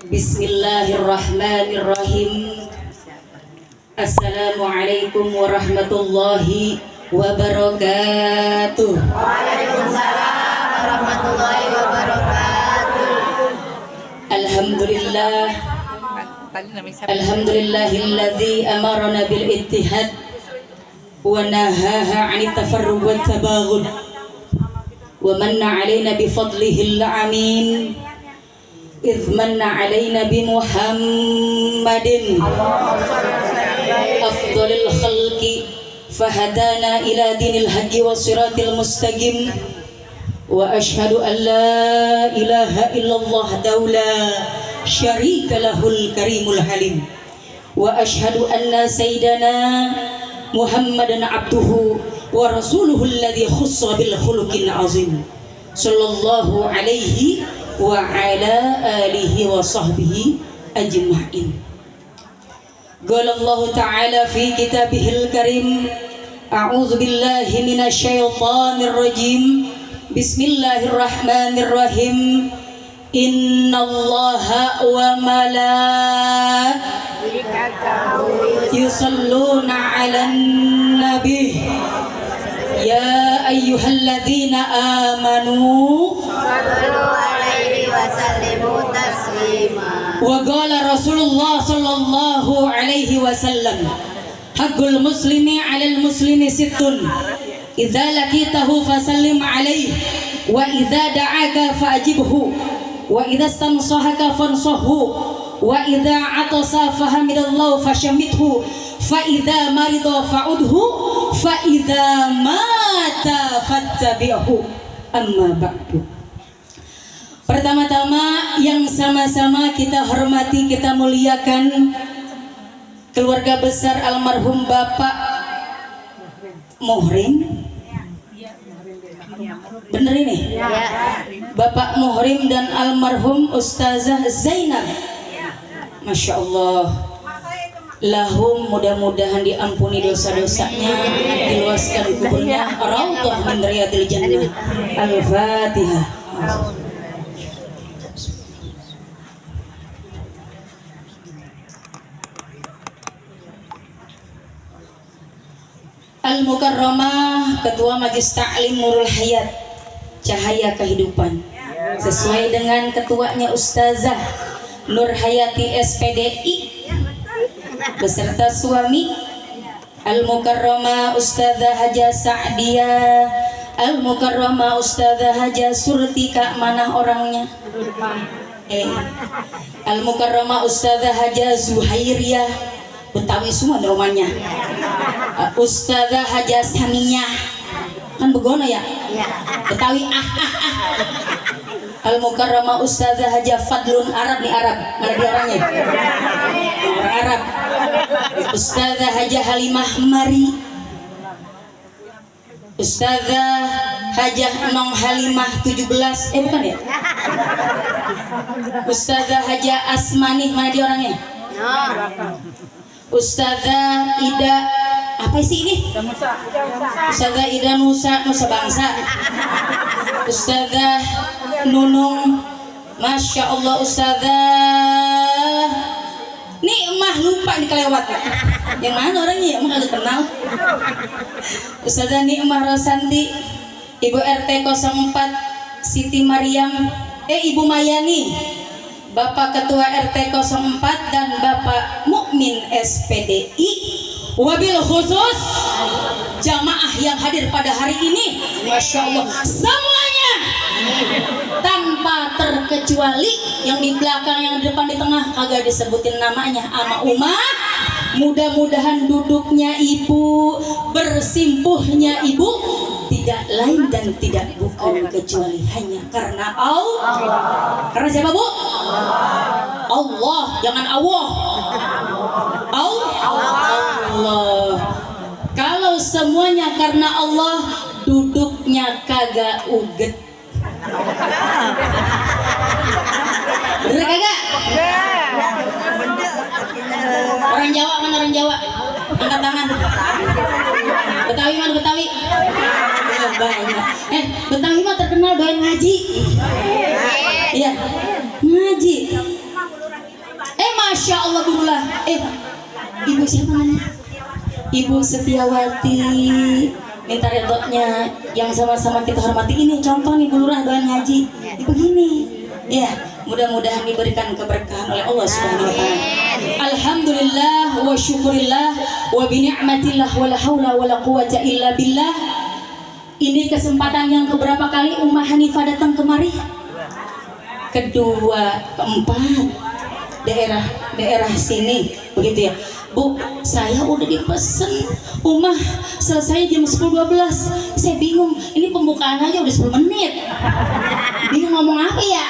Bismillahirrahmanirrahim. Assalamualaikum warahmatullahi wabarakatuh. Waalaikumsalam warahmatullahi wabarakatuh. Alhamdulillah. Alhamdulillahilladzi amarana bil ittihad wa nahaha 'anit tafarruq wat tabaghud wa manna 'alaina bi fadlihil 'amin. إذ من علينا بمحمد أفضل الخلق فهدانا إلى دين الحق والصراط المستقيم وأشهد أن لا إله إلا الله وحده لا شريك له الكريم الحليم وأشهد أن سيدنا محمدا عبده ورسوله الذي خص بالخلق العظيم صلى الله عليه wa ala alihi wa sahbihi ajma'in. Qala Allah Ta'ala fi kitabihil karim, a'udzu billahi minasy syaithanir rajim. Bismillahirrahmanirrahim. Innallaha wa malaikatahu yusalluna 'alan nabi ya ayyuhalladzina amanu wasallimu taslima. Wa qala Rasulullah sallallahu alaihi wasallam, haqqul muslimi 'alal muslimi sittun, idza laqitahu fasallim alaihi, wa idza da'aka fa'ajibhu, wa idza stansahaka fansahhu, wa idza 'atasa fahamidallahu fashammithu, fa idza marida fa'udhu, fa idza mata fattabi'hu. Amma ba'du. Pertama-tama yang sama-sama kita hormati, kita muliakan keluarga besar almarhum Bapak Muhrim. Bener ini? Bapak Muhrim dan almarhum Ustazah Zainab. Masya Allah. Lahum, mudah-mudahan diampuni dosa-dosanya, diluaskan kuburnya, raudhah min riyadil jannah. Al-Fatihah. Al-Mukarramah, Ketua Majelis Ta'lim Nurul Hayat, Cahaya Kehidupan, sesuai dengan ketuanya Ustazah Nur Hayati SPDI beserta suami Al-Mukarramah Ustazah Haja Sa'diyah, Al-Mukarramah Ustazah Haja Surti. Kak mana orangnya? Al-Mukarramah Ustazah Haja Zuhairiyah, Betawi semua rumahnya. Ustazah Haja Samiyah, kan begono ya? Betawi Al-Mukarramah Ustazah Haja Fadlun, Arab nih, Arab. Mana dia orangnya? Orang Arab. Ustazah Haja Halimah Mari, Ustazah Haja Nong Halimah 17, bukan ya? Ustazah Haja Asmani, mana dia orangnya? Ustazah Ida, apa sih ini? Ustazah Ida Nusa Bangsa. Ustazah Nunung, Masya Allah. Ustazah Nikmah, lupa nih kelewat. Yang mana orangnya? Emang agak kenal. Ustazah Nikmah Rosanti, Ibu RT 04 Siti Mariam, Ibu Mayani, Bapak Ketua RT 04 dan Bapak Mukmin SPDI, wabil khusus jamaah yang hadir pada hari ini, Masya Allah semuanya tanpa terkecuali, yang di belakang, yang di depan, di tengah kagak disebutin namanya ama umah. Mudah-mudahan duduknya ibu, bersimpuhnya ibu tidak lain dan tidak bukan kecuali hanya karena Allah. Karena siapa, Bu? Allah, jangan Allah. Allah. Kalau semuanya karena Allah, duduknya kagak uget. Bener kagak? Orang Jawa mana, orang Jawa? Angkat tangan. Betawi mana, Betawi? Banyak. Betawi mah terkenal doyan ngaji. Iya, ngaji. Masya Allah Gurulah. Ibu siapa namanya? Ibu Setiawati. Minta redotnya yang sama-sama kita hormati. Ini contoh nih Bu Lurah doa ngaji. Begini. Ya, mudah-mudahan diberikan keberkahan oleh Allah Subhanahu wa taala. Alhamdulillah wa syukurillah wa bi ni'matillah wa la haula wa la quwwata illa billah. Ini kesempatan yang keberapa kali Ummah Hanifah datang kemari? Kedua, keempat. Daerah sini begitu ya. Bu, saya udah dipesen Ummah selesai jam 10.12. Saya bingung, ini pembukaan aja udah 10 menit. Bingung ngomong apa ya?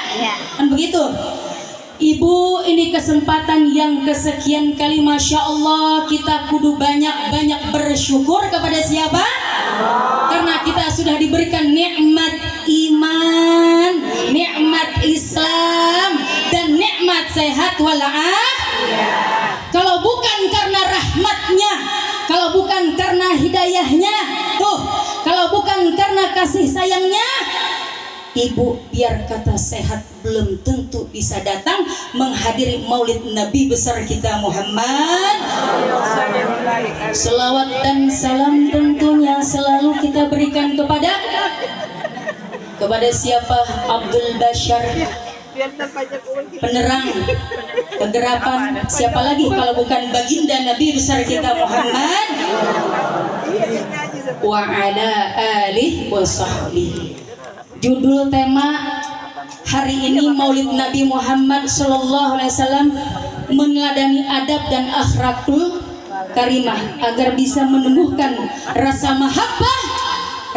Kan begitu. Ibu, ini kesempatan yang kesekian kali, Masya Allah, kita kudu banyak-banyak bersyukur kepada siapa? Karena kita sudah diberikan nikmat iman, nikmat Islam, dan nikmat sehat walafiat. Kalau bukan karena rahmatnya, kalau bukan karena hidayahnya, kalau bukan karena kasih sayangnya, Ibu biar kata sehat belum tentu bisa datang menghadiri maulid Nabi besar kita Muhammad. Selawat dan salam tentunya selalu kita berikan kepada siapa? Abdul Bashar, penerang kegerapan. Siapa lagi kalau bukan baginda Nabi besar kita Muhammad wa ala alihi wa sahbihi. Judul tema hari ini Maulid Nabi Muhammad Sallallahu Alaihi Wasallam, meneladani adab dan akhlakul karimah agar bisa menumbuhkan rasa mahabbah,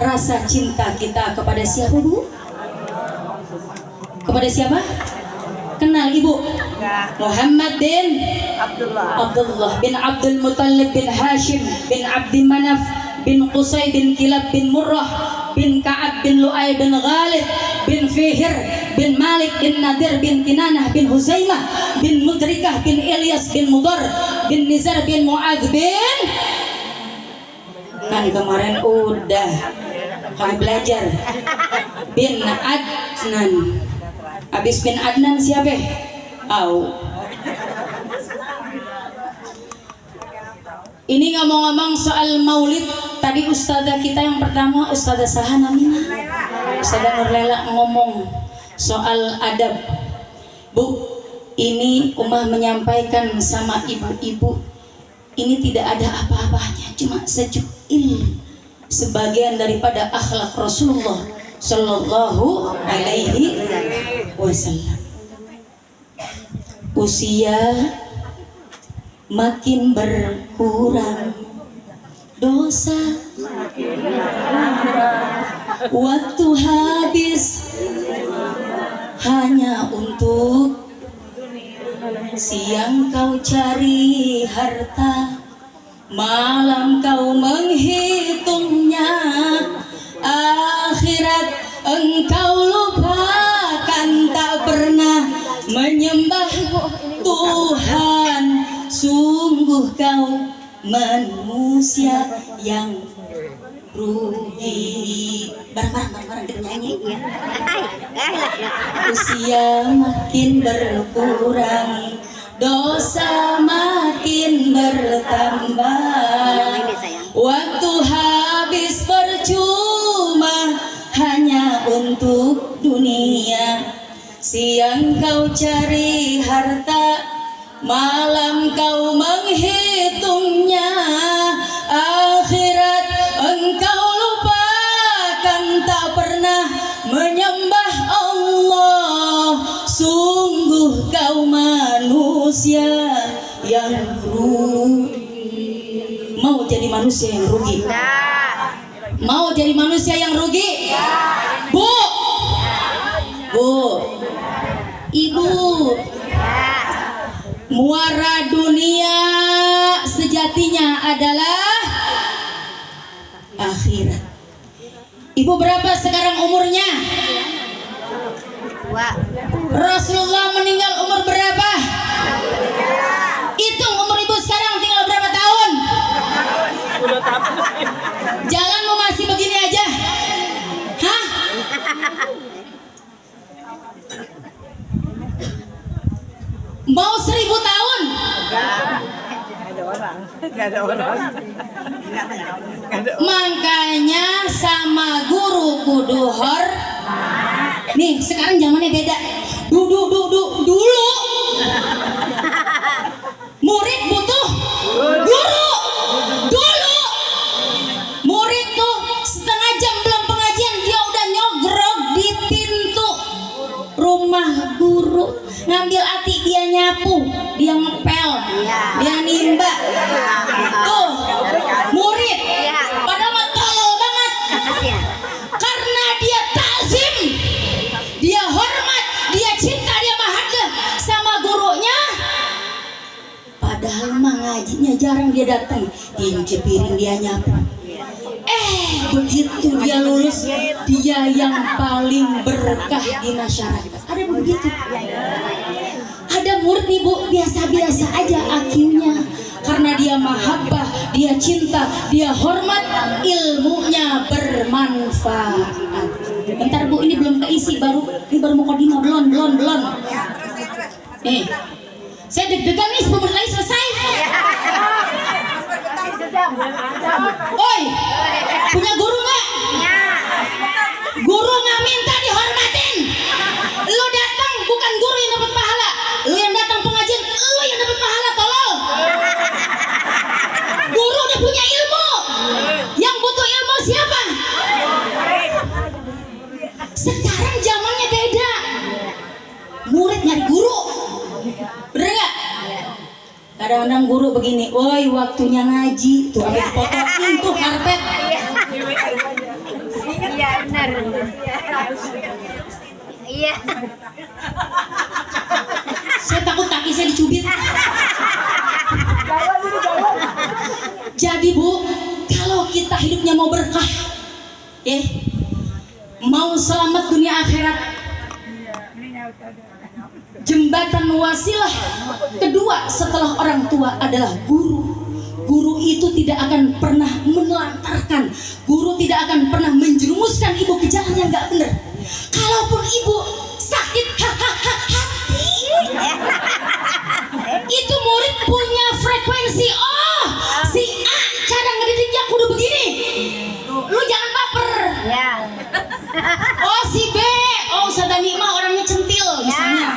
rasa cinta kita kepada siapa Bu? Kepada siapa? Kenal Ibu? Muhammad bin Abdullah bin Abdul Muttalib bin Hashim bin Abdi Manaf bin Qusay bin Kilab bin Murrah bin Ka'ab bin Lu'ay bin Ghalib bin Fihir bin Malik bin Nadir bin Kinanah bin Huzaimah bin Mudrikah bin Ilyas bin Mudar bin Nizar bin Mu'adh bin, kan kemarin udah kami belajar, bin Adnan. Habis bin Adnan siapa? Ini ngomong-ngomong soal maulid, tadi ustazah kita yang pertama, Ustazah Saha namanya, Ustazah Nurlela ngomong soal adab. Bu, ini Ummah menyampaikan sama ibu-ibu, ini tidak ada apa-apanya, cuma sejuil sebagian daripada akhlak Rasulullah Sallallahu Alaihi Wasallam. Usia makin berkurang, dosa waktu habis hanya untuk siang kau cari harta, malam kau menghitungnya, akhirat engkau lupakan, tak pernah menyembah Tuhan. Sungguh kau manusia yang rugi. Bareng-bareng kita nyanyi. Usia makin berkurang, dosa makin bertambah, waktu habis percuma hanya untuk dunia. Siang kau cari harta, malam kau menghitungnya, akhirat engkau lupakan, tak pernah menyembah Allah. Sungguh kau manusia yang rugi. Mau jadi manusia yang rugi? Mau jadi manusia yang rugi? Bu, Ibu, muara dunia sejatinya adalah akhirat. Ibu berapa sekarang umurnya? Rasulullah meninggal umur berapa? Hitung umur ibu sekarang tinggal berapa tahun? Jangan mau masih begini aja. Hah? Mau 1000 tahun? Makanya sama guru kudu nih sekarang zamannya beda. Dulu murid butuh guru. Dulu murid tuh setengah jam belum pengajian dia udah nyogrok di pintu rumah guru, ngambil ati, dia nyapu, dia ngepel, dia nimba. Tuh murid padahal mah tolol banget, karena dia takzim, dia hormat, dia cinta, dia mahabbah sama gurunya. Padahal mah ngajinya jarang dia datang, dia nyuci piring, dia nyapu. Begitu dia lulus, dia yang paling berkah di masyarakat. Ada begitu. Ada murid nih Bu, biasa-biasa aja IQ-nya, karena dia mahabbah, dia cinta, dia hormat, ilmunya bermanfaat. Bentar Bu, ini belum keisi, ini baru mau kodima, belum. Nih, saya deg-degan nih, 10 menit lagi selesai. Oi, punya guru nggak? Guru nggak minta dihormatin. Lu datang bukan guru yang dapat pahala, lu yang datang pengajian, lu yang dapat pahala, tolol. Guru udah punya ilmu, yang butuh ilmu siapa? Sekarang zamannya beda, murid nyari guru, bener nggak? Kadang-kadang guru begini, woi waktunya ngaji, tuh ambil fotoin tuh karpet. Iya benar. Iya. Saya takut kaki saya dicubit. Jadi Bu, kalau kita hidupnya mau berkah, mau selamat dunia akhirat, jembatan wasilah kedua setelah orang tua adalah guru. Guru itu tidak akan pernah menelantarkan, guru tidak akan pernah menjerumuskan ibu ke jalan yang nggak benar. Kalaupun ibu sakit hati, itu murid punya frekuensi. Oh, si A cara ngedidiknya kudu begini, lu jangan baper. Oh si B, Ustaz Dani mah orangnya centil misalnya.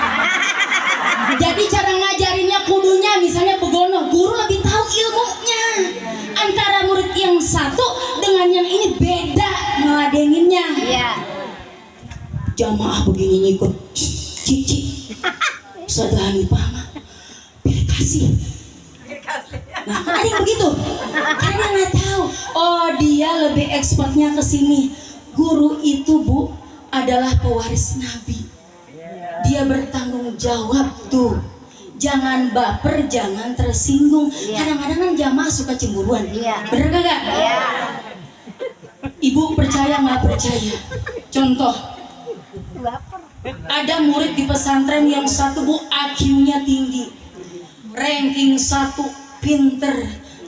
Jadi cara ngajarinnya kudunya misalnya begono. Guru lebih tahu ilmunya. Antara murid yang satu dengan yang ini beda ngeladeninnya. Jamaah begini ngikut, cici, Ustaz Dani paham, pilih kasih. Nah ada yang begitu, karena nggak tahu. Oh dia lebih expertnya ke sini. Guru itu Bu adalah pewaris Nabi. Dia bertanggung jawab tuh. Jangan baper, jangan tersinggung. Kadang-kadang kan jamaah suka cemburuan. Bener kagak? Ibu percaya nggak percaya? Contoh, ada murid di pesantren yang satu Bu IQ-nya tinggi, ranking 1, pinter,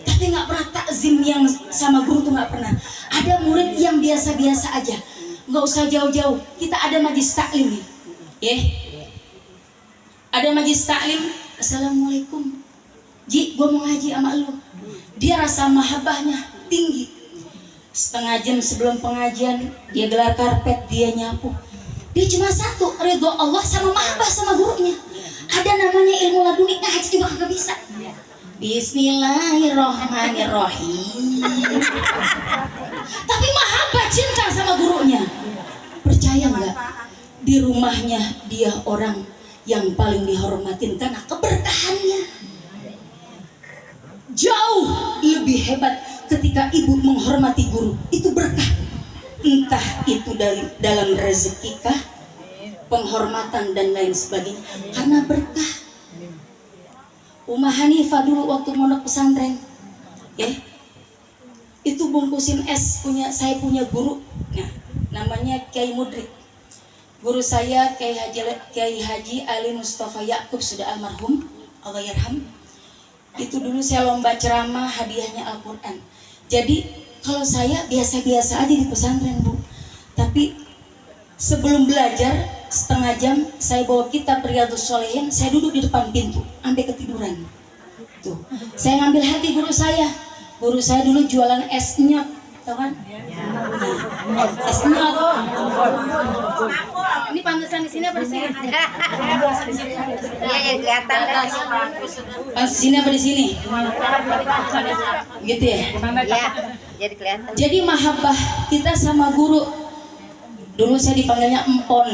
tapi nggak pernah takzim yang sama guru tuh nggak pernah. Ada murid yang biasa-biasa aja, nggak usah jauh-jauh. Kita ada majlis taklim nih, ada majlis taklim. Assalamualaikum, Ji, gua mau ngaji sama lu. Dia rasa mahabbahnya tinggi. Setengah jam sebelum pengajian dia gelar karpet, dia nyapu. Dia cuma satu, ridho Allah sama mahabbah sama gurunya. Ada namanya ilmu laduni, ngaji juga kagak bisa. Bismillahirrohmanirrohim. Tapi mahabbah, cinta sama gurunya. Percaya nggak? Di rumahnya dia orang yang paling dihormatin karena keberkahannya. Jauh lebih hebat ketika ibu menghormati guru, itu berkah. Entah itu dalam rezeki kah, penghormatan dan lain sebagainya, karena berkah. Ummah Hanifah dulu waktu mondok pesantren, itu bungkusin es, saya punya guru, namanya Kiai Mudrik. Guru saya Kiai Haji Ali Mustafa Yakub, sudah almarhum, Allah yarham. Itu dulu saya lomba ceramah, hadiahnya Al-Quran. Jadi kalau saya biasa-biasa aja di pesantren Bu, tapi sebelum belajar setengah jam saya bawa kitab Riyadhus Shalihin, saya duduk di depan pintu sampai ketiduran. Tuh, saya ngambil hati guru saya. Guru saya dulu jualan es nyot, tau kan? Nah, es nyot. Ini pantesan di sini apa di sini? Iya, yang kelihatan kan. Pas di sini apa di sini? Gitu ya. Iya, jadi kelihatan. Jadi mahabbah kita sama guru. Dulu saya dipanggilnya empon.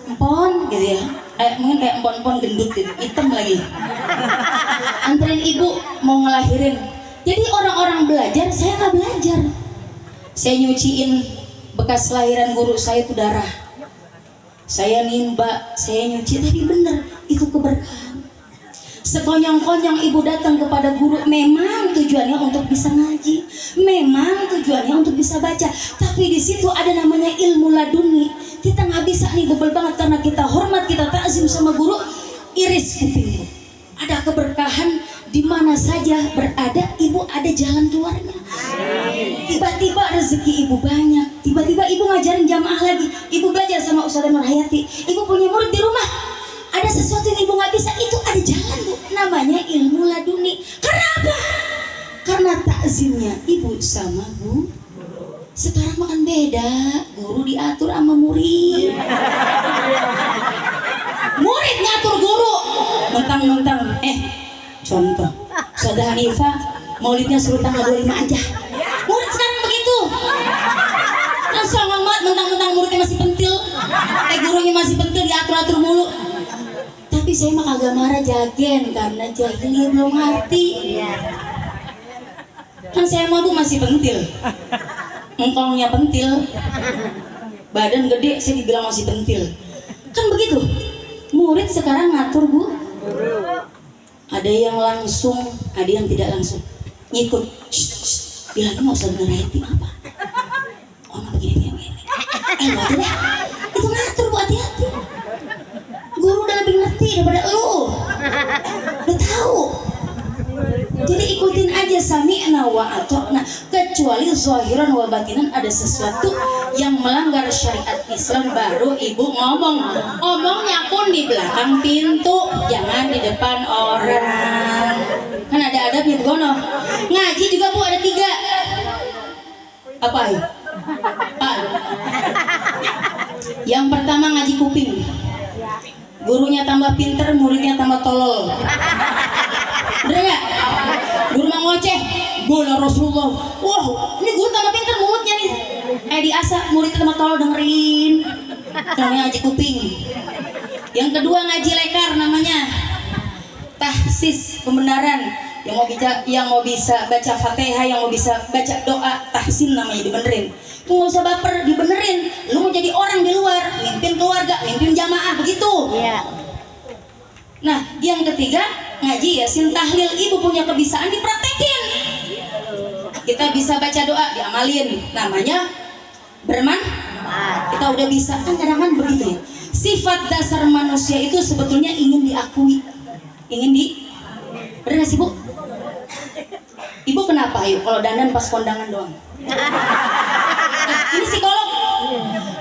Empon gitu ya. Mungkin kayak empon-empon gendut gitu, hitam lagi. Anterin ibu mau ngelahirin. Jadi orang-orang belajar, saya nggak belajar. Saya nyuciin bekas lahiran guru saya itu darah. Saya nimba, saya nyuci, tapi bener itu keberkahan. Sekonyong-konyong ibu datang kepada guru, memang tujuannya untuk bisa ngaji, memang tujuannya untuk bisa baca, tapi di situ ada namanya ilmu laduni. Kita nggak bisa nih bebel banget karena kita hormat, kita takzim sama guru, iris kuping. Ada keberkahan di mana saja berada, ibu ada jalan keluarnya. Tiba-tiba rezeki ibu banyak, tiba-tiba ibu ngajarin jamaah lagi, ibu belajar sama Ustazah Nur Hayati, ibu punya murid di rumah. Ada sesuatu yang ibu nggak bisa, itu ada jalan bu, namanya ilmu laduni. Karena apa? Karena takzimnya ibu sama bu. Sekarang makan beda, guru diatur sama murid. Murid ngatur guru, mentang-mentang contoh, Ustazah Hanifah maulidnya suruh tanggal 25 aja. Murid sekarang begitu. Kan songong banget, mentang-mentang muridnya masih pentil, gurunya masih pentil, diatur-atur mulu. Tapi saya mah kagak marah, jagen karena jahiliyah belum ngerti. Kan saya mah bu masih pentil, engkongnya pentil, badan gede, saya dibilang masih pentil. Kan begitu. Murid sekarang ngatur bu. Ada yang langsung, ada yang tidak langsung. Ngikut. Bilangnya nggak usah bener ayat apa. Oh nggak begini. Nggak deh. Itu ngatur bu, hati-hati. Guru udah lebih ngerti daripada lu. Udah tahu. Jadi ikutin aja sami'na wa ata'na, kecuali zahiran wa batinan ada sesuatu yang melanggar syariat Islam baru ibu ngomong. Ngomongnya pun di belakang pintu, jangan di depan orang. Kan ada adabnya begono. Ngaji juga bu ada 3. Apa ya? Yang pertama ngaji kuping. Gurunya tambah pinter, muridnya tambah tolol. Bener gak? Guru mah ngoceh, bola Rasulullah. Wow, ini guru tambah pinter mulutnya nih. Diasah, muridnya tambah tolol dengerin. Namanya ngaji kuping. Yang kedua ngaji lekar namanya. Tahsis, pembenaran. Yang mau bisa baca Fatihah, yang mau bisa baca doa, tahsin namanya, dibenerin. Lu nggak usah baper, dibenerin. Lu mau jadi orang di luar, mimpin keluarga, mimpin jamaah, begitu. Iya. Nah, yang ketiga ngaji yasin tahlil, ibu punya kebiasaan dipraktekin. Kita bisa baca doa, diamalin, namanya bermanfaat. Kita udah bisa, kan kadang-kadang begitu ya. Sifat dasar manusia itu sebetulnya ingin diakui, bener gak sih bu? Ibu kenapa ayo kalau dandan pas kondangan doang? Ini psikolog.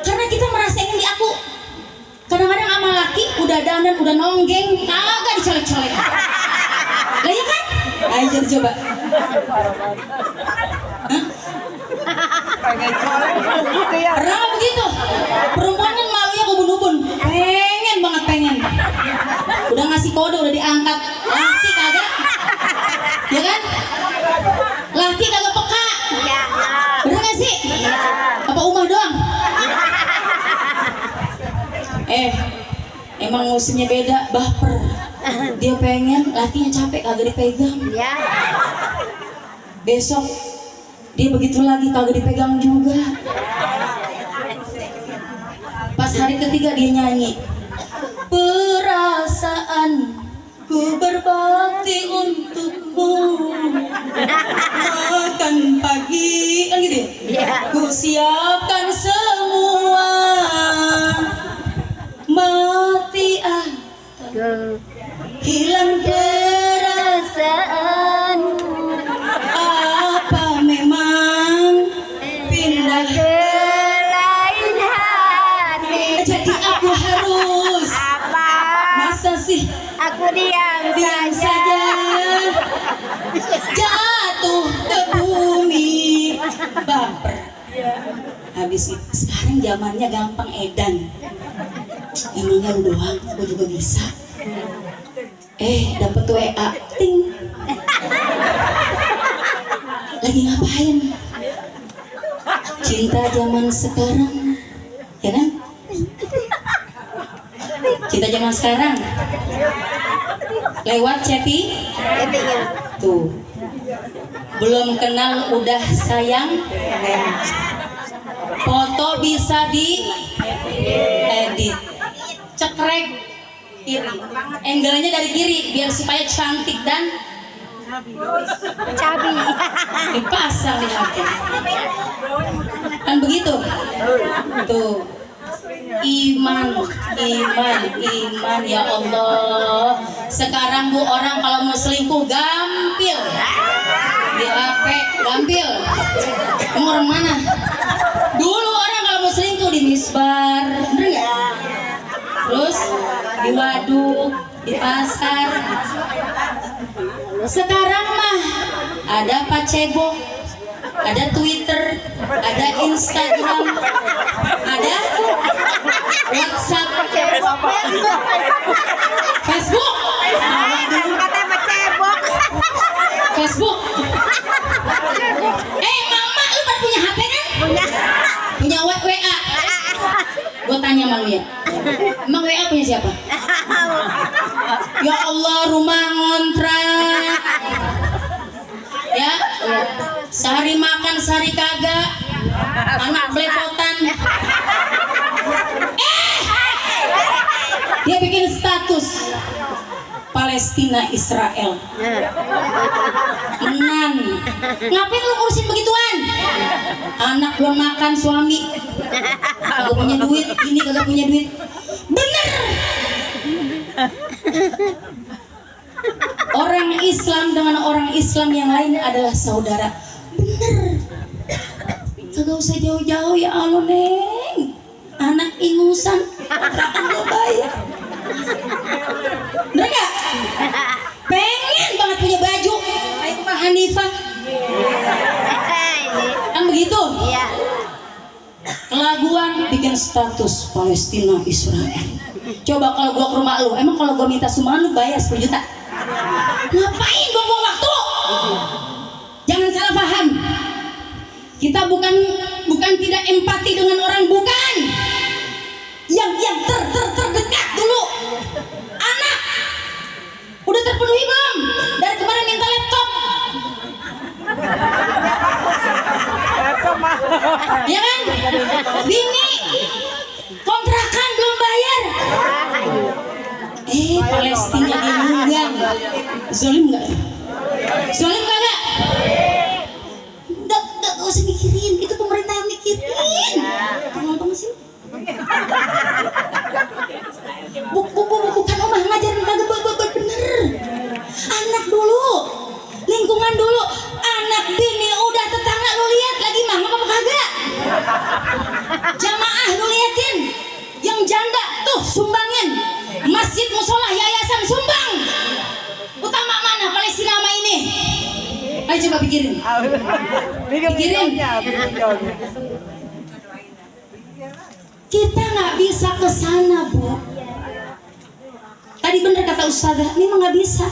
Karena kita merasa ingin diaku. Kadang-kadang sama laki udah dandan, udah nonggeng, kagak dicolek-colek. Lah ya kan? Ayo coba. Pernah begitu? Perempuan kan malunya ubun-ubun. Pengen. Udah ngasih kode, udah diangkat. Laki kagak. Ya kan? Laki kagak peka. Bener gak sih? Apa umah doang? Emang musimnya beda, baper. Dia pengen, lakinya capek kagak dipegang. Ya. Besok dia begitu lagi kagak dipegang juga. Pas hari ketiga dia nyanyi, perasaan ku berbakti untukmu, makan pagi, kan gitu ya? Ku siapkan semua, mati hilang perasaan, apa memang pindah Ke lain hati. jadi Diam Diam saja. saja jatuh ke bumi baper. Habis itu sekarang zamannya gampang edan. Emangnya lu doang, gue juga bisa. Dapet WA, ting. Lagi ngapain? Cinta zaman sekarang, ya kan? Cinta zaman sekarang. Lewat chatting. Tuh. Belum kenal udah sayang. Foto bisa di edit. Cekrek kiri. Angle-nya dari kiri biar supaya cantik dan Cabi. dipasang di HP. Kan begitu? Tuh. Iman ya Allah. Sekarang Bu orang kalau mau selingkuh gampil. Di HP gampil. Umur mana? Dulu orang kalau mau selingkuh di misbar, bener nggak? Terus di waduk, di pasar. Sekarang mah ada Pacebo, ada Twitter, ada Instagram, ada WhatsApp, Facebook, Facebook. Mama, lu pada punya HP kan? Punya WA. Gue tanya sama lu ya, emang WA punya siapa? Ya Allah, rumah ngontrak. Ya, sehari makan, sehari kagak. Anak belepotan. Dia bikin status Palestina Israel. Menang. Ngapain lu ngurusin begituan? Anak belum makan, suami kagak punya duit, ini kagak punya duit. Bener. Orang Islam dengan orang Islam yang lain adalah saudara. Bener. Kagak usah jauh-jauh ya Allah, Neng. Anak ingusan, kontrakan lo bayar. Bener gak? Pengen banget punya baju kayak Pak Hanifah. Kan begitu? Iya. Kelaguan bikin status Palestina Israel. Coba kalau gua ke rumah lu, emang kalau gua minta sumbangan lu bayar 10 juta? Ngapain buang-buang waktu? Jangan salah paham. Kita bukan tidak empati dengan orang, bukan. Yang terdekat dulu. Anak udah terpenuhi belum? Dari kemarin minta laptop. Ya kan? Bini kontrakan belum bayar. Palestina diundang. Zolim nggak? Zolim kagak? Nggak usah mikirin. Itu pemerintah yang mikirin. Ngomong sih. Bukan omah ngajarin kagak bener. Anak dulu, lingkungan dulu. Anak bini udah tetangga lu lihat lagi mah apa kagak? Jamaah lu liatin. Yang janda tuh sumbangin. Masjid, musola, yayasan sumbang. Utama mana Palestina sama ini? Ayo coba pikirin. Pikirin. Kita nggak bisa ke sana, Bu. Tadi bener kata Ustazah, ini mah nggak bisa.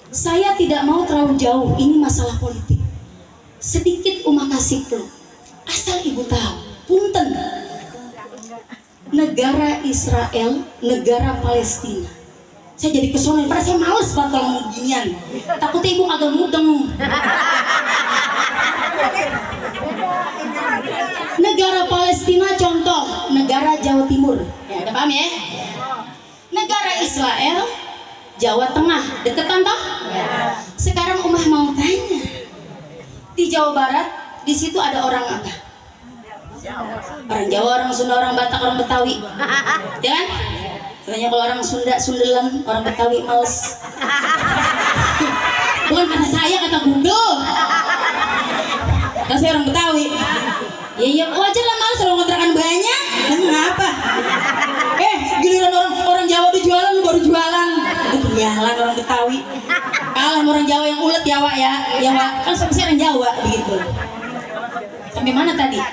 Saya tidak mau terlalu jauh. Ini masalah politik. Sedikit Uma kasih clue. Asal ibu tahu, punten. Negara Israel, negara Palestina. Saya jadi kesono, padahal saya males banget kalau mau beginian. Takutnya ibu agak mudeng. Negara Palestina contoh, negara Jawa Timur. Ya, udah paham ya? Negara Israel, Jawa Tengah, deketan toh? Sekarang Umah mau tanya, di Jawa Barat, di situ ada orang apa? Orang Jawa, orang Sunda, orang Batak, orang Betawi, ya kan? Katanya kalau orang Sunda, Sundelan, orang Betawi males. Bukan kata saya, kata Google. Kata saya orang Betawi. Ya wajar lah males kalau kontrakan banyak. Kenapa? Giliran orang Jawa udah jualan, lu baru jualan. Sialan orang Betawi. Kalah sama orang Jawa yang ulet Jawa ya. Jawa kan sama orang Jawa begitu. Sampai mana tadi?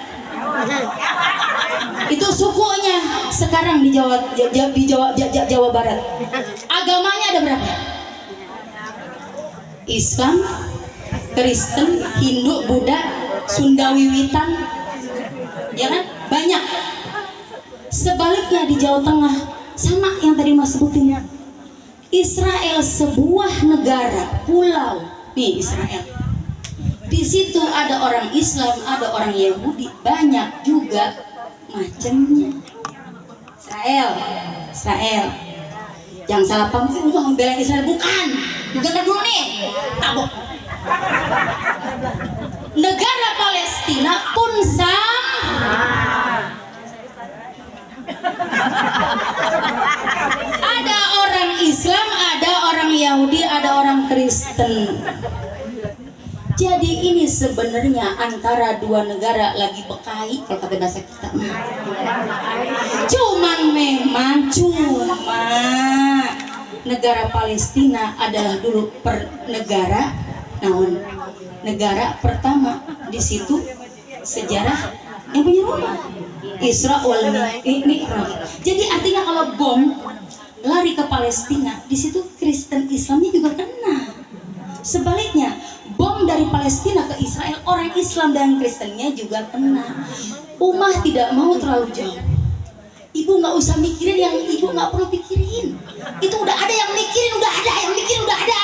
Itu sukunya sekarang di Jawa Barat. Agamanya ada berapa? Islam, Kristen, Hindu, Buddha, Sunda Wiwitan, ya kan? Banyak. Sebaliknya di Jawa Tengah sama yang tadi Mas sebutin. Israel sebuah negara, pulau. Nih Israel. Di situ ada orang Islam, ada orang Yahudi, banyak juga macamnya. Israel. Jangan salah paham, untuk membela Israel bukan. Dengar dulu nih, tabok. Negara Palestina pun sama. Ada orang Islam, ada orang Yahudi, ada orang Kristen. Jadi ini sebenarnya antara dua negara lagi bekai kalau kata bahasa kita. Cuma negara Palestina adalah dulu negara pertama di situ sejarah yang punya rumah Isra wal Mi'raj. Jadi artinya kalau bom lari ke Palestina, di situ Kristen Islamnya juga kena. Sebaliknya, bom dari Palestina ke Israel, orang Islam dan Kristennya juga kena. Ummah tidak mau terlalu jauh. Ibu nggak usah mikirin yang ibu nggak perlu pikirin. Itu udah ada yang mikirin, udah ada yang mikirin, udah ada.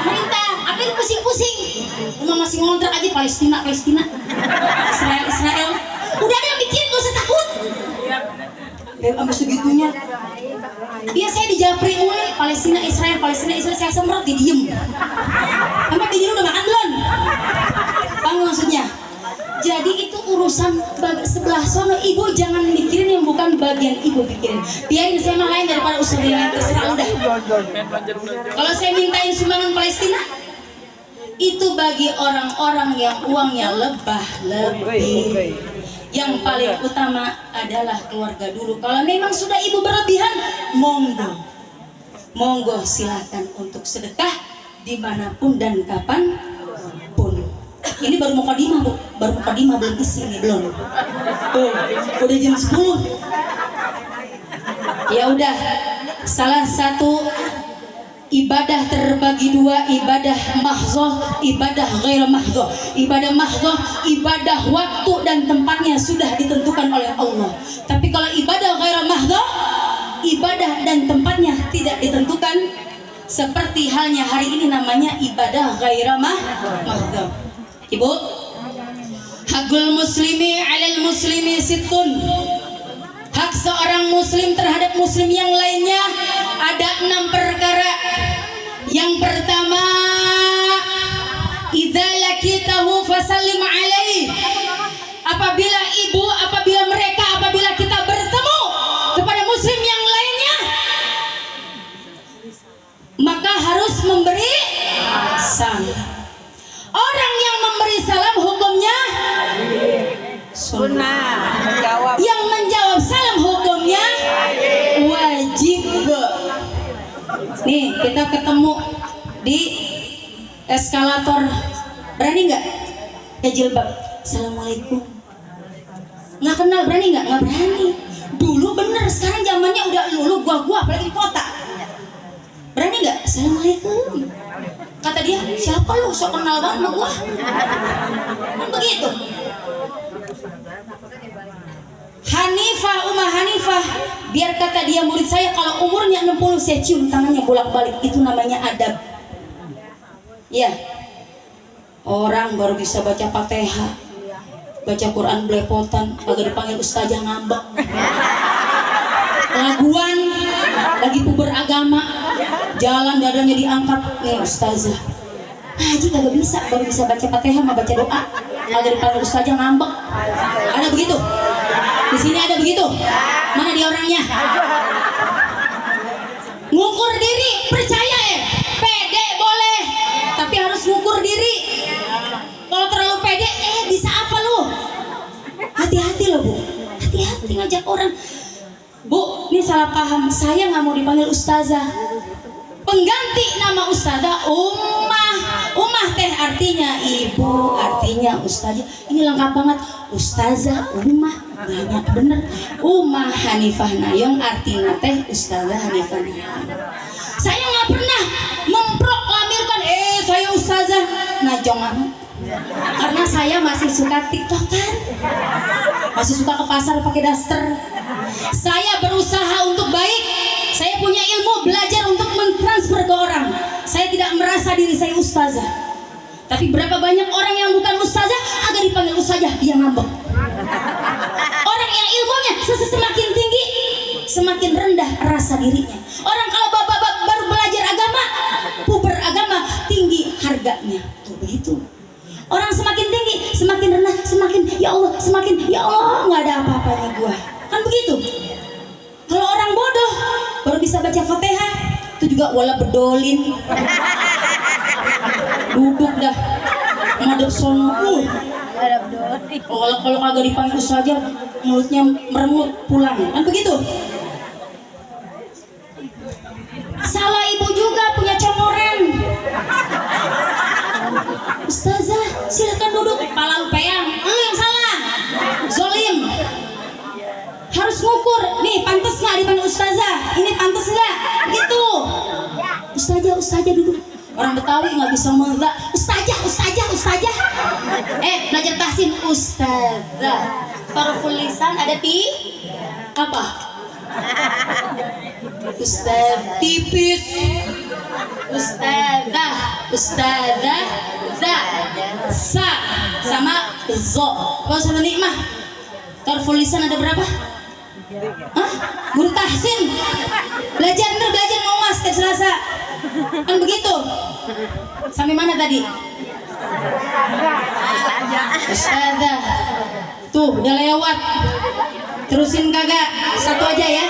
Pemerintah, apa yang pusing-pusing? Ummah masih ngontrak aja Palestina, Israel. Udah ada yang mikirin, nggak usah takut. Sampai segitunya. Biasanya di Japri mulai Palestina Israel saya semprot diem. Sampai di udah makan belum? Bang maksudnya. Jadi itu urusan sebelah sono. Ibu jangan mikirin yang bukan bagian ibu pikirin. Biarin saya mah lain daripada usaha yang terserah udah. Kalau saya mintain sumbangan Palestina, itu bagi orang-orang yang uangnya lebih. Yang paling utama adalah keluarga dulu. Kalau memang sudah ibu berlebihan, monggo silakan untuk sedekah dimanapun dan kapan pun. Ini baru mukadimah bu, belum isi nih belum. Udah jam 10. Ya udah, salah satu ibadah terbagi dua, ibadah mahdoh, ibadah ghair mahdoh. Ibadah mahdoh, ibadah waktu dan tempatnya sudah ditentukan oleh Allah. Tapi kalau ibadah ghair mahdoh, ibadah dan tempatnya tidak ditentukan. Seperti halnya hari ini namanya ibadah ghair mahdoh. Ibu, hakul muslimi alal muslimi sittun. Hak seorang muslim terhadap muslim yang lainnya ada 6 perkara. Yang pertama, idza lakitahu fasallim alaihi. Apabila kita bertemu kepada muslim yang lainnya, maka harus memberi salam. Orang yang memberi salam hukumnya sunnah. Yang menjawab salam hukumnya wajib. Nih kita ketemu di eskalator, berani nggak? Ya jilbab, assalamualaikum. Nggak kenal, berani nggak? Nggak berani. Dulu bener, sekarang zamannya udah lulu gua apalagi di kota. Berani nggak? Assalamualaikum. Kata dia, siapa lu? Sok kenal banget sama gua. Kan begitu. Umar Hanifah, biar kata dia murid saya, kalau umurnya 60 saya cium tangannya bolak-balik, itu namanya adab. Ya, orang baru bisa baca Fatihah, baca Quran belepotan, agak dipanggil ustazah ngambek, laguan, lagi puber agama, jalan dadanya diangkat, nih ustazah. Haji kagak bisa, baru bisa baca Fatihah sama baca doa, agak dipanggil ustazah ngambek. Ada begitu? Di sini ada begitu? Mana dia orangnya? Ngukur diri, percaya ya? Pede boleh, tapi harus ngukur diri. Kalau terlalu pede, bisa apa lu? Hati-hati loh bu, hati-hati ngajak orang. Bu, ini salah paham, saya nggak mau dipanggil ustazah. Pengganti nama ustazah Ummah. Ummah teh artinya ibu, artinya ustazah. Ini lengkap banget. Ustazah Ummah banyak bener. Ummah Hanifah Nayong artinya teh ustazah Hanifah Nayong. Saya nggak pernah memproklamirkan saya ustazah Najong amat. Karena saya masih suka tiktokan, masih suka ke pasar pakai daster. Saya berusaha untuk baik. Saya punya ilmu, belajar untuk mentransfer ke orang. Saya tidak merasa diri saya ustazah. Tapi berapa banyak orang yang bukan ustazah agar dipanggil ustazah, dia ngambek. Orang yang ilmunya semakin tinggi, semakin rendah rasa dirinya. Orang kalau bapak-bapak baru belajar agama, puber agama, tinggi harganya. Tuh begitu. Orang semakin tinggi, semakin rendah, semakin ya Allah, semakin ya Allah, nggak ada apa-apanya gua. Kan begitu. Kalau orang bodoh baru bisa baca Fatihah, itu juga wala bedolin. Duduk dah, ngadep sono. Kalau kagak dipanggil saja, mulutnya meremut pulang. Kan begitu. Salah ibu juga punya comoren. Ustazah, silakan duduk. Kepala lu peyang, lu yang salah. Zolim. Harus ngukur. Nih, pantas nggak dipanggil ustazah? Ini pantas nggak? Gitu. Ustazah duduk. Orang Betawi nggak bisa mengelak. Ustazah. Belajar tahsin. Ustazah. Tarful lisan ada apa? Ustaz tipis. Ustazah, sa sama zo. Kalau sama nikmah, tarful lisan ada berapa? Hah? Guru tahsin. Belajar mau mas setiap Selasa. Kan begitu. Sampai mana tadi? Ustazah. Tuh udah lewat. Terusin kagak? Satu aja ya.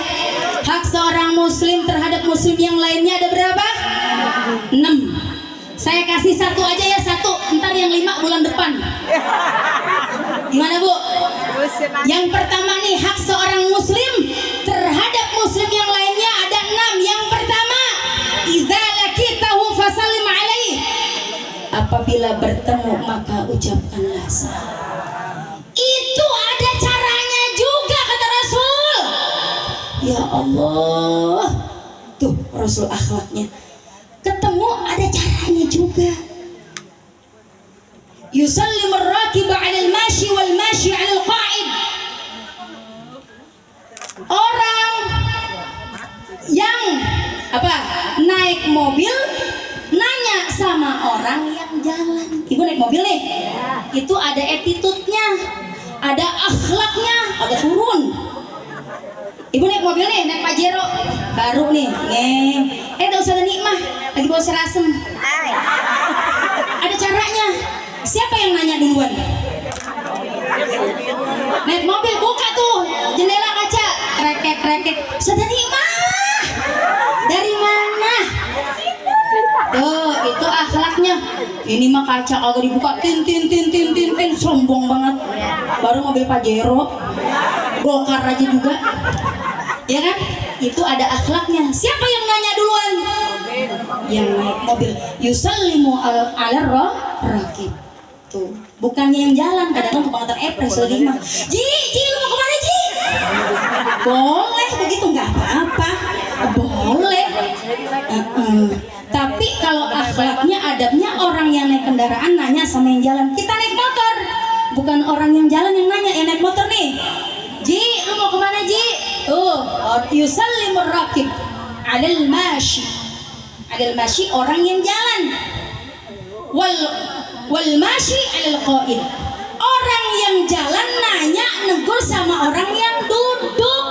Hak seorang muslim terhadap muslim yang lainnya ada berapa? 6. Saya kasih satu aja ya, satu. Ntar yang 5 bulan depan. Gimana Bu? Yang pertama nih, hak seorang muslim terhadap muslim yang lainnya ada 6. Yang pertama, idza laqitahu fasallim alaihi. Apabila bertemu maka ucapkanlah salam. Itu ada caranya juga kata Rasul. Ya Allah. Tuh Rasul akhlaknya. Ketemu ada caranya juga. Yusallimur rakibu 'alal mashi wal mashi 'alal qa'id. Orang yang naik mobil nanya sama orang yang jalan. Ibu naik mobil nih. Itu ada attitude-nya, ada akhlaknya, agak turun. Ibu naik mobil nih, naik Pajero baru nih, tak usah ada nikmah, lagi bawa serasem. Ada caranya. Siapa yang nanya duluan? Naik mobil buka tuh jendela kaca, kreket. Sudah nikmah. Dari mana? Tuh, itu akhlaknya. Ini mah kaca kagak dibuka, tin, sombong banget. Baru mobil Pajero, bongkar aja juga. Ya kan? Itu ada akhlaknya. Siapa yang nanya duluan? Yang naik mobil. Yusallimu ala rakib. Tuh, bukannya yang jalan. Kadang-kadang tukang antar epres lagi mah. Ji, lu mau kemana Ji? Boleh begitu, nggak apa-apa. Boleh. Tapi kalau akhlaknya, adabnya, orang yang naik kendaraan nanya sama yang jalan. Kita naik motor, bukan orang yang jalan yang nanya. Yang naik motor nih, Ji, lu mau kemana Ji? Yusallimur rakib 'alal mashi. 'Alal mashi orang yang jalan. Wal mashi 'alal qa'id. Orang yang jalan nanya negur sama orang yang duduk.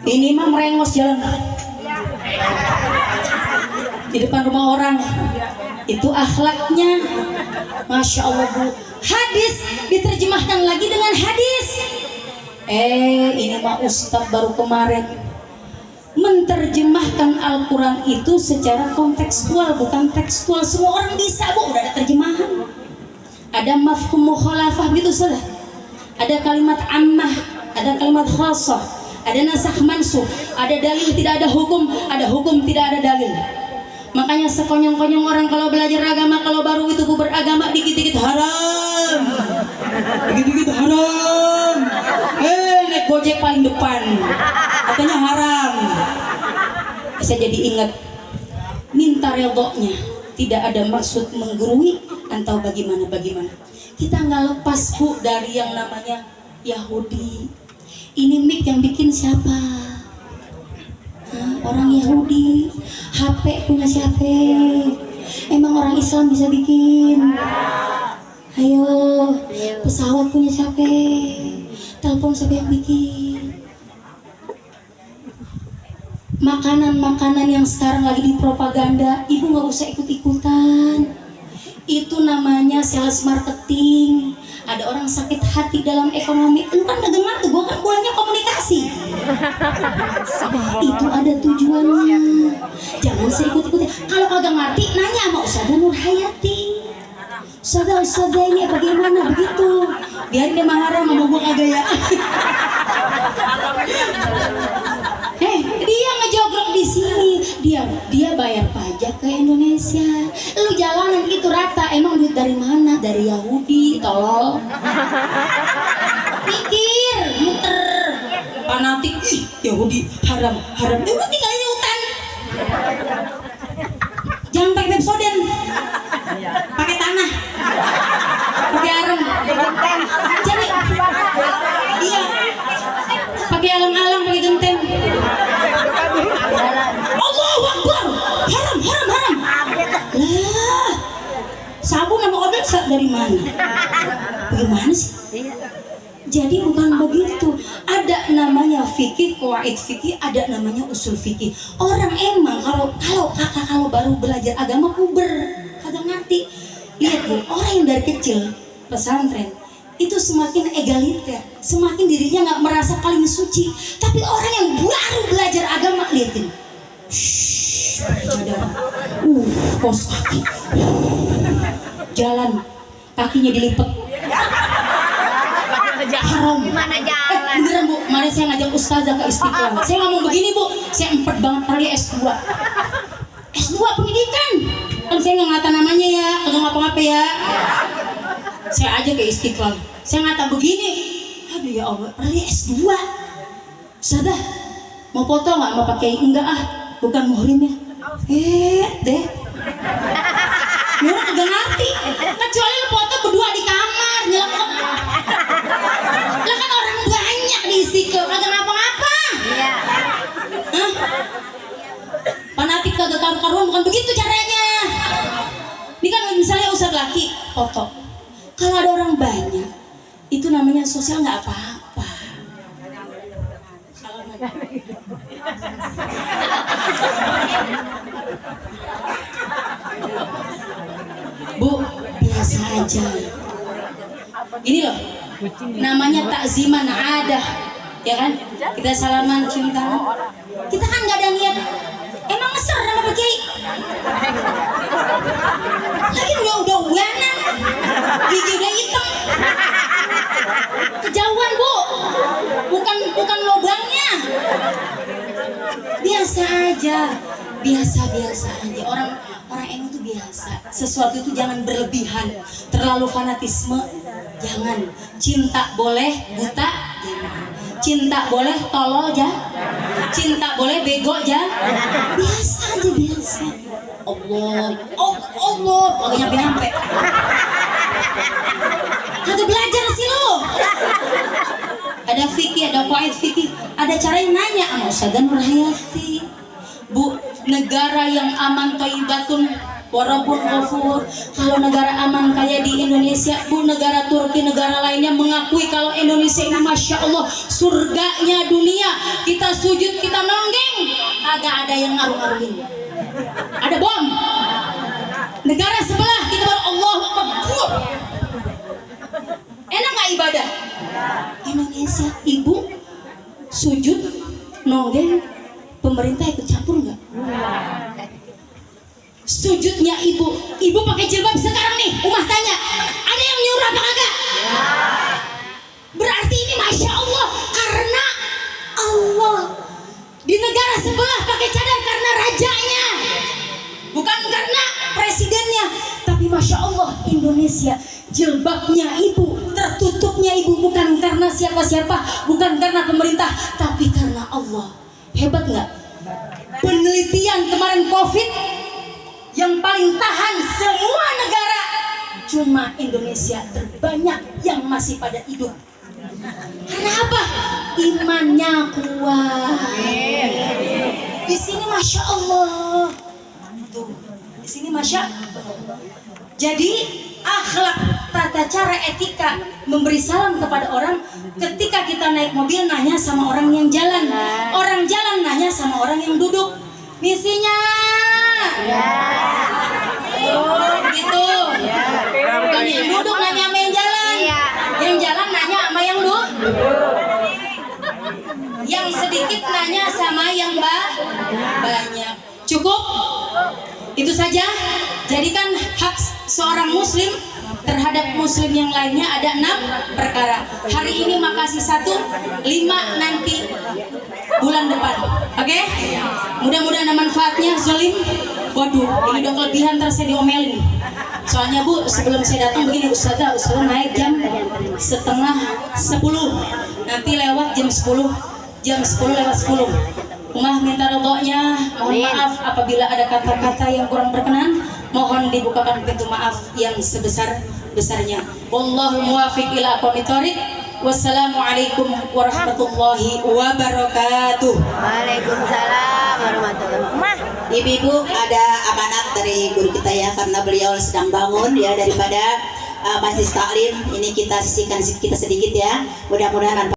Ini mah merengos jalan di depan rumah orang. Itu akhlaknya. Masya Allah Bu. Hadis diterjemahkan lagi dengan hadis. Ini mah Ustadz baru kemarin menterjemahkan Al-Quran itu secara kontekstual, bukan tekstual. Semua orang bisa Bu, udah ada terjemahan. Ada mafhum mukhalafah gitu salah. Ada kalimat ammah, ada kalimat khasah, ada nasakh mansuh, ada dalil tidak ada hukum tidak ada dalil. Makanya sekonyong-konyong orang kalau belajar agama, kalau baru itu beragama dikit-dikit haram, dikit-dikit haram, naik gojek paling depan katanya haram. Bisa jadi ingat, minta redoknya, tidak ada maksud menggurui atau bagaimana. Kita nggak lepas Bu dari yang namanya Yahudi. Ini mic yang bikin siapa? Orang Yahudi. HP punya siapa? Emang orang Islam bisa bikin? Ayo, pesawat punya siapa? Telepon siapa yang bikin? Makanan-makanan yang sekarang lagi dipropaganda, ibu nggak usah ikut-ikutan. Itu namanya sales marketing. Ada orang sakit hati dalam ekonomi, lu kan ngegemar tuh, gua kan kuliahnya komunikasi. Itu ada tujuannya. Jangan saya ikut-ikutin. Kalau kagak ngerti, nanya sama Ustazah Nur Hayati. Ustazah ini bagaimana begitu? Biar dia mahara sama gua kagak ya. Dia ngejogrok di sini. Dia bayar pajak ke Indonesia. Lu jalanan itu rata, emang duit dari mana? Dari Yahudi, tolol. Pikir, muter. Fanatik, Yahudi haram. Lu tinggalin di hutan. Jangan pakai Pepsodent. Pakai tanah. Pakai areng. Cari. Iya. Pakai alang-alang, pakai genteng. Allahu Akbar. Haram. Lah. Sabun sama odol dari mana? Bagaimana sih? Jadi bukan begitu. Ada namanya fikih, qawaid fikih, ada namanya usul fikih. Orang emang kalau baru belajar agama puber, kagak ngerti. Lihat Bu, orang yang dari kecil pesantren itu semakin egaliter, semakin dirinya nggak merasa paling suci. Tapi orang yang baru belajar agama, lihatin, cadar, pos kaki, jalan, kakinya dilipet. Haram. Gimana jalan? Beneran Bu, mari saya ngajak Ustazah ke Istiqlal. Saya ngomong begini Bu, saya empet banget kali S2 pendidikan. Kan saya nggak ngata namanya ya, kagak ngapa-ngapa ya. Saya aja ke Istiqlal, saya ngata begini, aduh ya Allah, kali S2. Ustazah, mau foto nggak? Mau pakai? Enggak bukan muhrimnya. Deh. Lu kagak ngerti, kecuali lu foto berdua di kamar, nyelekep. Lah kan orang banyak di Istiqlal, kagak ngapa-ngapa. Iya. Fanatik kagak karu-karuan, bukan begitu caranya. Ini kan misalnya ustaz laki foto. Kalau ada orang banyak, itu namanya sosial nggak apa-apa. Bu, biasa aja. Ini loh, namanya takziman adah, ya kan? Kita salaman, cium tangan. Kita kan nggak ada niat. Emang ngeser sama Pak Kiai. Lagi udah ubanan, gigi udah hitam. Kejauhan Bu, bukan lobangnya. Biasa aja. Orang emang itu biasa. Sesuatu itu jangan berlebihan, terlalu fanatisme. Jangan. Cinta boleh, buta jangan. Cinta boleh, tolol cinta boleh, bego biasa aja. Allah, kagak nyampe. Kagak belajar sih lo. Ada fikih, ada qawaid fikih, ada cara yang nanya sama Ustazah Nur Hayati. Bu, negara yang aman thayyibatun warabun ghafur. Kalau negara aman kayak di Indonesia, Bu, negara Turki, negara lainnya mengakui kalau Indonesia ini Masya Allah surganya dunia. Kita sujud, kita nonggeng, kagak ada yang ngaruh-ngaruhin. Ada bom. Negara sebelah kita baru Allahu Akbar. Enak nggak ibadah? Indonesia, Ibu sujud, nonggeng, pemerintah ikut campur nggak? Sujudnya ibu pakai jilbab sekarang nih, Umah tanya, ada yang nyuruh apa kagak? Berarti ini Masya Allah, karena Allah Negara sebelah pakai cadar karena rajanya, bukan karena presidennya. Tapi Masya Allah, Indonesia jilbabnya ibu, tertutupnya ibu, bukan karena siapa-siapa, bukan karena pemerintah, tapi karena Allah. Hebat nggak? Penelitian kemarin COVID yang paling tahan semua negara, cuma Indonesia terbanyak yang masih pada hidup. Karena apa? Imannya kuat. Di sini Masya Allah. Tuh, di sini Masya Allah. Jadi akhlak, tata cara, etika memberi salam kepada orang. Ketika kita naik mobil nanya sama orang yang jalan, orang jalan nanya sama orang yang duduk. Misinya gitu. Bukan yang duduk nanya sama yang jalan, yang jalan nanya sama yang duduk, yang sedikit nanya sama yang banyak. Cukup itu saja. Jadikan hak seorang muslim terhadap muslim yang lainnya ada 6 perkara. Hari ini makasih 1, 5 nanti bulan depan. Oke? Mudah-mudahan ada manfaatnya. Zolim, waduh, ini udah kelebihan, terus saya diomelin. Soalnya Bu, sebelum saya datang begini, Ustazah naik jam setengah 10, nanti lewat jam 10 lewat 10. Umah minta ridhonya, mohon maaf apabila ada kata-kata yang kurang berkenan, mohon dibukakan pintu maaf yang sebesar-besarnya. Wallahul muwaffiq ila aqwamit thoriq. Wassalamualaikum warahmatullahi wabarakatuh. Waalaikumsalam warahmatullahi wabarakatuh. Ibu-ibu, ada amanat dari guru kita ya, karena beliau sedang bangun ya daripada majelis taklim ini, kita sisihkan kita sedikit ya. Mudah-mudahan